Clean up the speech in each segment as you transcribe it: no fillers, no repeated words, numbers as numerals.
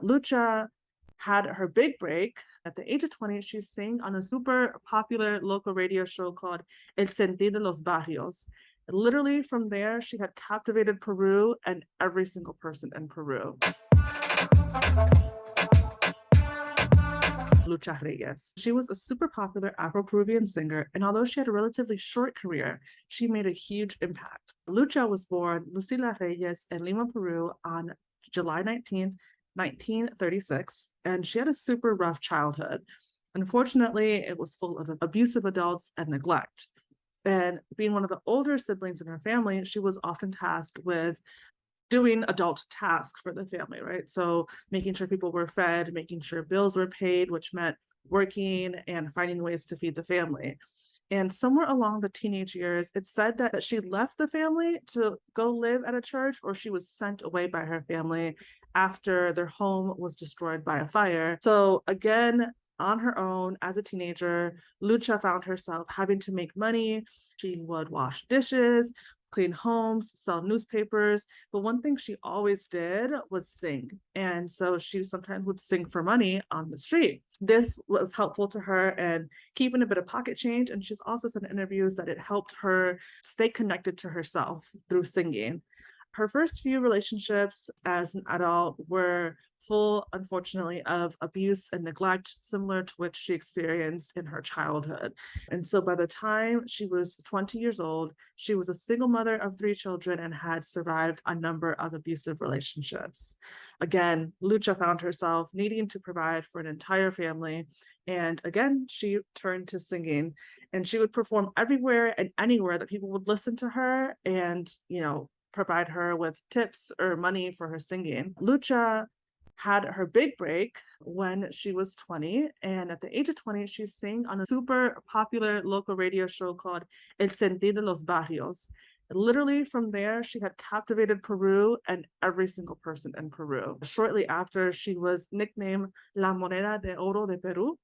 Lucha had her big break at the age of 20. She sang on a super popular local radio show called El Sentir de los Barrios. Literally from there, she had captivated Peru and every single person in Peru. Lucha Reyes. She was a super popular Afro-Peruvian singer, and although she had a relatively short career, she made a huge impact. Lucha was born Lucila Reyes in Lima, Peru on July 19th, 1936, and she had a super rough childhood. Unfortunately, it was full of abusive adults and neglect. And being one of the older siblings in her family, she was often tasked with doing adult tasks for the family, right? So making sure people were fed, making sure bills were paid, which meant working and finding ways to feed the family. And somewhere along the teenage years, it's said that she left the family to go live at a church, or she was sent away by her family after their home was destroyed by a fire. So again, on her own as a teenager, Lucha found herself having to make money. She would wash dishes, clean homes, sell newspapers. But one thing she always did was sing. And so she sometimes would sing for money on the street. This was helpful to her and keeping a bit of pocket change. And she's also said in interviews that it helped her stay connected to herself through singing. Her first few relationships as an adult were full, unfortunately, of abuse and neglect, similar to which she experienced in her childhood. And so by the time she was 20 years old, she was a single mother of 3 children and had survived a number of abusive relationships. Again, Lucha found herself needing to provide for an entire family. And again, she turned to singing, and she would perform everywhere and anywhere that people would listen to her and, provide her with tips or money for her singing. Lucha had her big break when she was 20. And at the age of 20, she sang on a super popular local radio show called El Sentir de los Barrios. Literally from there, she had captivated Peru and every single person in Peru. Shortly after, she was nicknamed La Moneda de Oro de Peru.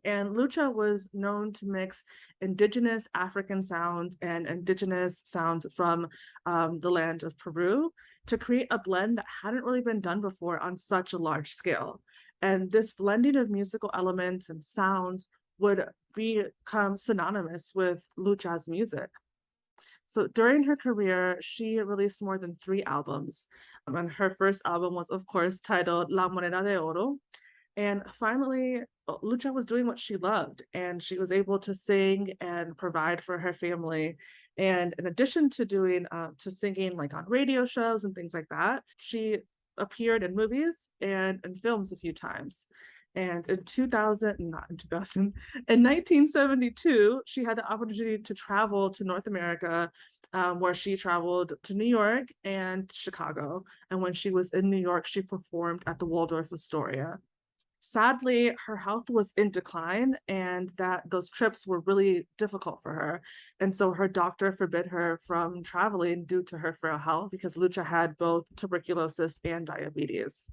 And Lucha was known to mix indigenous African sounds and indigenous sounds from the land of Peru to create a blend that hadn't really been done before on such a large scale. And this blending of musical elements and sounds would become synonymous with Lucha's music. So during her career, she released more than 3 albums. And her first album was, of course, titled La Moneda de Oro. And finally, Lucha was doing what she loved, and she was able to sing and provide for her family. And in addition to singing like on radio shows and things like that, she appeared in movies and in films a few times. And in 1972, she had the opportunity to travel to North America, where she traveled to New York and Chicago. And when she was in New York, she performed at the Waldorf Astoria. Sadly, her health was in decline, and that those trips were really difficult for her. And so her doctor forbid her from traveling due to her frail health, because Lucha had both tuberculosis and diabetes.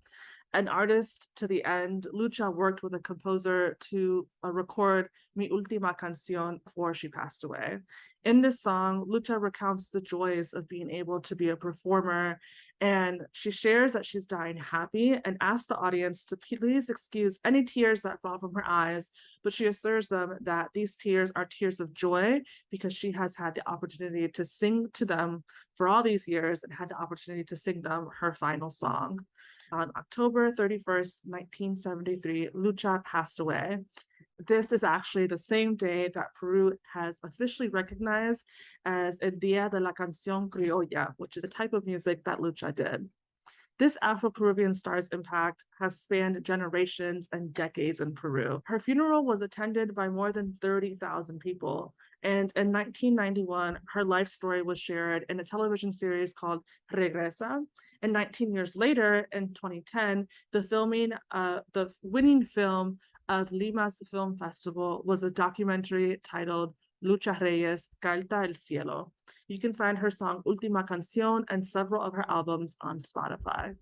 An artist to the end, Lucha worked with a composer to record Mi Última Canción before she passed away. In this song, Lucha recounts the joys of being able to be a performer, and she shares that she's dying happy and asks the audience to please excuse any tears that fall from her eyes, but she assures them that these tears are tears of joy because she has had the opportunity to sing to them for all these years and had the opportunity to sing them her final song. On October 31st, 1973, Lucha passed away. This is actually the same day that Peru has officially recognized as El Día de la Canción Criolla, which is a type of music that Lucha did. This Afro-Peruvian star's impact has spanned generations and decades in Peru. Her funeral was attended by more than 30,000 people. And in 1991, her life story was shared in a television series called Regresa. And 19 years later, in 2010, the winning film of Lima's Film Festival was a documentary titled Lucha Reyes, Canta el Cielo. You can find her song Última Canción and several of her albums on Spotify.